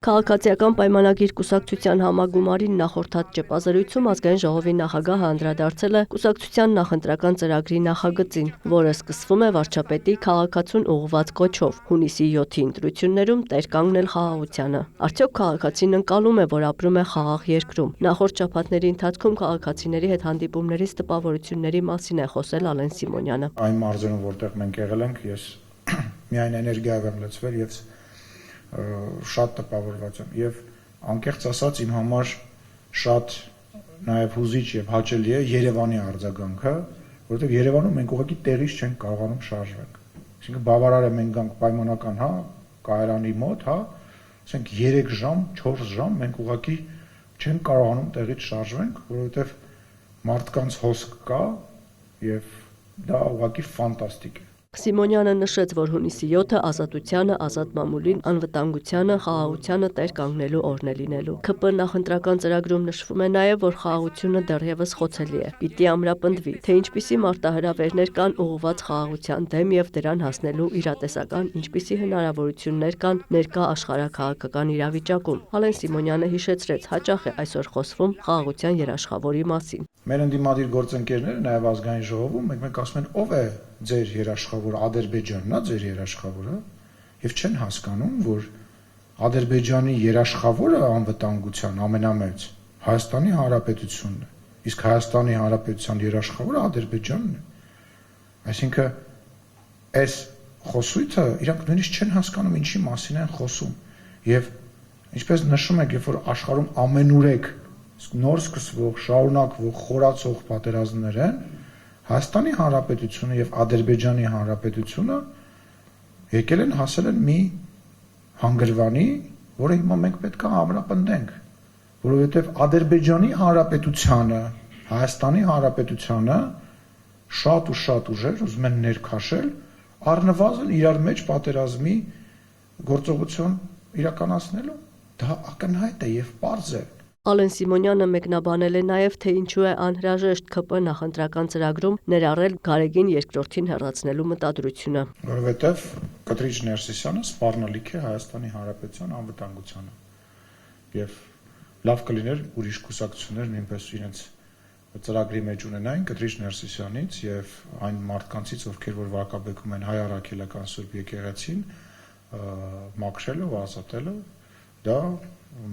Քաղաքացիական պայմանագիր կուսակցության համագումարին նախորդած ճեպազրույցում Ազգային ժողովի նախագահը անդրադարձել է կուսակցության նախընտրական ծրագրի նախագծին, որը սկսվում է վարչապետի քաղաքացուն ուղղված կոչով՝ հունիսի 7-ի ընտրություններում տեր կանգնել խաղաղությանը։ Արդյոք քաղաքացին ընկալում է, որ ապրում է խաղաղ երկրում։ Նախորդ շաբաթների ընթացքում քաղաքացիների հետ հանդիպումներից տպավորությունների մասին է խոսել Ալեն Սիմոնյանը։ Այն մարզերում, որտեղ մենք եղել ենք, ես միայն էներգիայով եմ լցվել եւ շատ տպավորված եմ եւ անկեղծ ասած իմ համար շատ նաեւ հուզիչ եւ հաճելի է Երևանի արձագանքը, որովհետեւ Երևանում մենք ուղղակի տեղից չենք կարողանում շարժվել։ Այսինքն բավարար է մենք գանք պայմանական, կայարանի մոտ, ասենք 3 ժամ, 4 ժամ մենք ուղղակի չենք կարողանում տեղից շարժվենք, որովհետեւ մարդկանց հոսք կա եւ դա ուղղակի ֆանտաստիկ է։ Սիմոնյանը նշեց, որ հունիսի 7-ը ազատությանը, ազատ մամուլին, անվտանգությանը, խաղաղությանը տեր կանգնելու օրն է լինելու։ ՔՊ նախընտրական ծրագրում նշվում է նաև, որ խաղաղությունը դեռևս խոցելի է։ Պիտի ամրապնդվի, թե ինչպիսի մարտահրավերներ կան ուղղված խաղաղության դեմ եւ դրան հասնելու իրատեսական ինչպիսի հնարավորություններ կան ներկա աշխարհաքաղաքական իրավիճակում։ Ալեն Սիմոնյանը հիշեցրեց, հաճախ է այսօր խոսվում խաղաղության երաշխավորի մասին։ Մեր ընդդիմադիր գործընկերները նաև ազգային ժողովում մեկ ասում են ով է ձեր երաշխավորը, Ադրբեջանն է ձեր երաշխավորը, եւ չեն հասկանում, որ Ադրբեջանի երաշխավորը անվտանգության ամենամեծ Հայաստանի Հանրապետությունն է, իսկ Հայաստանի Հանրապետության երաշխավորը Ադրբեջանն է։ Այսինքն այս խոսույթը իրանք նույնիսկ չեն հասկանում ինչի մասին են խոսում եւ ինչպես նշում եք, երբ որ աշխարհում ամենուրեք նոր սկսվող, շարունակվող, խորացող պատերազմներ են, Հայաստանի Հանրապետությունը եւ Ադրբեջանի Հանրապետությունը եկել են հասել են մի հանգրվանի, որը հիմա մենք պետք է ամրապնդենք, որովհետեւ Ադրբեջանի Հանրապետությանը, Հայաստանի Հանրապետությանը շատ ու շատ ուժեր ուզում են ներքաշել առնվազն իրար մեջ պատերազմի գործողություն իրականացնելու։ Դա ակնհայտ է եւ պարզ է։ Ալեն Սիմոնյանը մեկնաբանել է նաև, թե ինչու է անհրաժեշտ ՔՊ նախընտրական ծրագրում ներառել Գարեգին երկրորդին հեռացնելու մտադրությունը։ Որովհետև Կտրիչ Ներսիսյանը սպառնալիք է Հայաստանի Հանրապետության անվտանգությանը։ Եվ լավ կլիներ ուրիշ կուսակցություններ նույնպես իրենց ծրագրի մեջ ունենային Կտրիչ Ներսիսյանից եւ այն մարդկանցից, ովքեր որ վարկաբեկում են հայ առաքելական Սուրբ եկեղեցին, մաքրելով, ազատելով, դա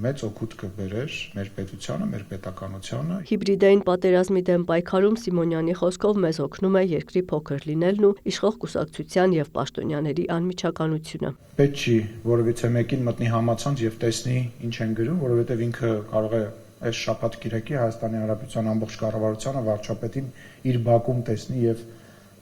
մեծ օգուտ կբերեր մեր պետությանը, մեր պետականությանը։ Հիբրիդային պատերազմի դեմ պայքարում Սիմոնյանի խոսքով մեզ օգնում է երկրի փոքր լինելն ու իշխող կուսակցության եւ պաշտոնյաների անմիջականությունը։ Պետք չի որևիցե մեկին մտնի համացանց եւ տեսնի ինչ են գրում, որովհետեւ ինքը կարող է այս շաբաթ կիրակի Հայաստանի Հանրապետության ամբողջ կառավարությանը վարչապետին իր բակում տեսնի եւ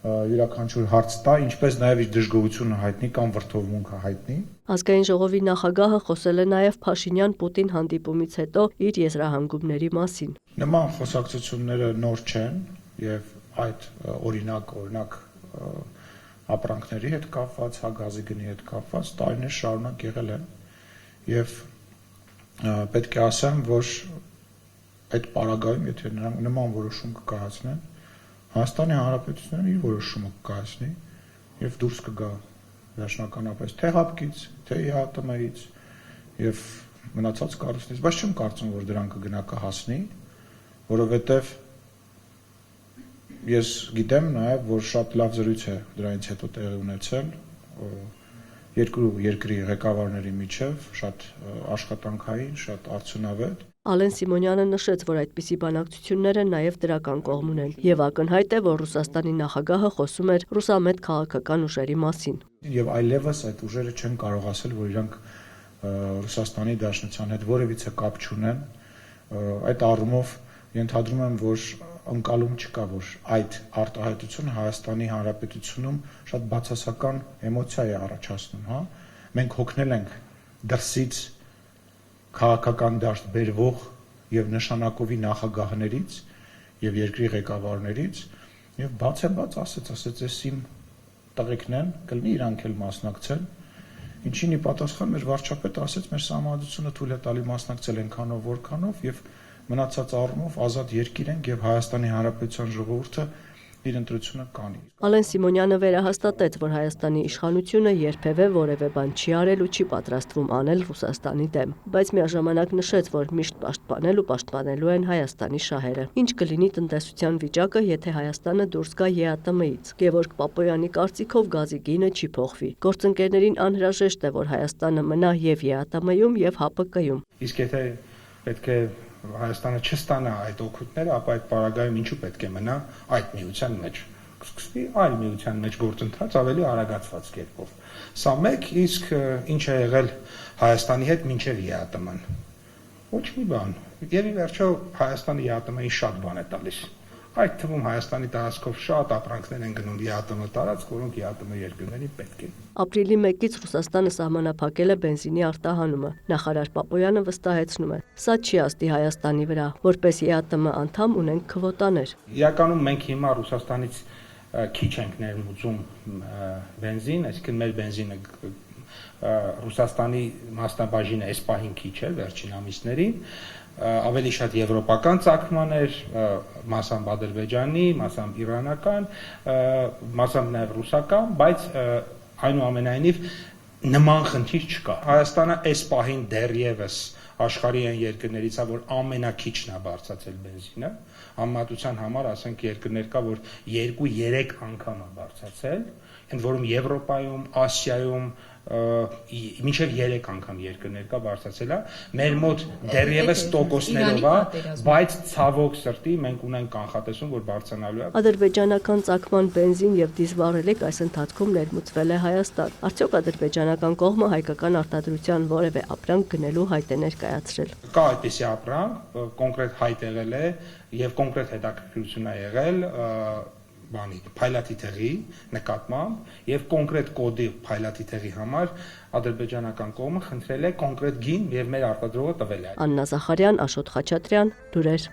յուրաքանչյուր հարց տա, ինչպես նաև իր դժգոհությունը հայտնի կամ վրդովմունքը հայտնի։ Ազգային ժողովի նախագահը խոսել է նաև Փաշինյան-Պուտին հանդիպումից հետո իր եզրահանգումների մասին։ Նման խոսակցությունները նոր չեն եւ այդ օրինակ ապրանքների հետ կապված, գազի գնի հետ կապված տարիներ շարունակ եղել են եւ պետք է ասեմ, որ այդ պարագայում, եթե նրանք նման որոշում կկայացնեն, Հայաստանի Հանրապետությունը իր որոշումը կկայացնի եւ դուրս կգա վերջնականապես թե ՀԱՊԿ-ից, թե ԵԱՏՄ-ից եւ մնացած կառույցներից, բայց չեմ կարծում, որ դրան կգնա կհասնի, որովհետեւ ես գիտեմ նաեւ, որ շատ լավ զրույց է դրանից հետո տեղի ունեցել երկու երկրի ղեկավարների միջև, շատ աշխատանքային, շատ արդյունավետ։ Ալեն Սիմոնյանը նշեց, որ այդպիսի բանակցությունները նաև դրական կողմ ունեն եւ ակնհայտ է, որ Ռուսաստանի նախագահը խոսում էր ռուսամետ քաղաքական ուժերի մասին։ Եվ այլևս այդ ուժերը չեն կարող ասել, որ իրանք Ռուսաստանի Դաշնության հետ որևիցե կապ չունեն։ Այդ առումով ենթադրում եմ, որ ընկալում չկա, որ այդ արտահայտությունը Հայաստանի Հանրապետությունում շատ բացասական էմոցիա է առաջացնում, Մենք հոգնել ենք դրսից քաղաքական դաշտ բերվող եւ նշանակովի նախագահներից եւ երկրի ղեկավարներից եւ բաց ասեց էս իմ տղեկն են, կլինի իրանք էլ մասնակցեն, ինչին ի պատասխան մեր վարչապետը ասեց մեր համազգությունը թույլ է տալի մասնակցել այնքանով որքանով եւ մնացած առումով ազատ երկիր ենք եւ Հայաստանի Հանրապետության ժողովուրդը իր ընտրությունը կանի։ Ալեն Սիմոնյանը վերահաստատեց, որ Հայաստանի իշխանությունը երբևէ որևէ բան չի արել ու չի պատրաստվում անել Ռուսաստանի դեմ, բայց միաժամանակ նշեց, որ միշտ պաշտպանել ու պաշտպանելու են Հայաստանի շահերը։ Ինչ կլինի տնտեսության վիճակը, եթե Հայաստանը դուրս գա ԵԱՏՄ-ից։ Գևորգ Պապոյանի կարծիքով գազի գինը չի փոխվի։ Գործընկերներին անհրաժեշտ է, որ Հայաստանը մնա եւ ԵԱՏՄ-ում եւ ՀԱՊԿ-ում։ Իսկ եթե պետք է Հայաստանը չստանա այդ օգուտները, ապա այդ պարագայում ինչու պետք է մնա այդ միության մեջ։ Սկսվի այլ միության մեջ գործընթաց ավելի արագացված կերպով։ Սա մեկ, իսկ ինչ է եղել Հայաստանի հետ մինչև ԵԱՏՄ-ն։ Ոչ մի բան։ Եվ ի վերջո Հայաստանը ԵԱՏՄ-ին շատ բան է տալիս։ Այդ թվում Հայաստանի տարածքով շատ ապրանքներ են գնում ԵԱՏՄ տարածք, որոնք ԵԱՏՄ երկրներին պետք են։ Ապրիլի 1-ից Ռուսաստանը սահմանափակել է բենզինի արտահանումը։ Նախարար Պապոյանը վստահեցնում է, սա չի ազդի Հայաստանի վրա, որպես ԵԱՏՄ անդամ ունենք քվոտաներ։ Իրականում մենք հիմա Ռուսաստանից քիչ ենք ներմուծում բենզին, այսինքն մեր բենզինը Ռուսաստանի մասնաբաժինը այս պահին քիչ է վերջին ամիսներին, ավելի շատ եվրոպական ծագման էր, մասամբ ադրբեջանի, մասամբ իրանական, մասամբ նաև ռուսական, բայց այնուամենայնիվ նման խնդիր չկա։ Հայաստանը այս պահին դեռևս աշխարհի այն երկրներից է, որ ամենակիչն է բարձրացել բենզինը, համեմատության համար ասենք երկրներ կա, որ 2-3 անգամ է բարձրացել, ընդ որում Եվրոպայում, Ասիայում մինչև 3 անգամ երկրներ կա բարձրացել է, մեր մոտ դեռևս տոկոսներով է, բայց ցավոք սրտի մենք ունենք կանխատեսում, որ բարձրանալու է։ Ադրբեջանական ծագման բենզին եւ դիզվառելիք այս ընթացքում ներմուծվել է Հայաստան։ Արդյոք ադրբեջանական կողմը հայկական արտադրության որևէ ապրանք գնելու հայտ է ներկայացրել։ Կա այդպիսի ապրանք, կոնկրետ հայտ եղել է եւ կոնկրետ հետաքրքրություն է եղել փայլատի թեղի նկատմամբ եւ կոնկրետ կոդի փայլատի թեղի համար ադրբեջանական կողմը խնդրել է կոնկրետ գին եւ մեր արտադրողը տվել է։ Աննա Զախարյան, Աշոտ Խաչատրյան, լուրեր։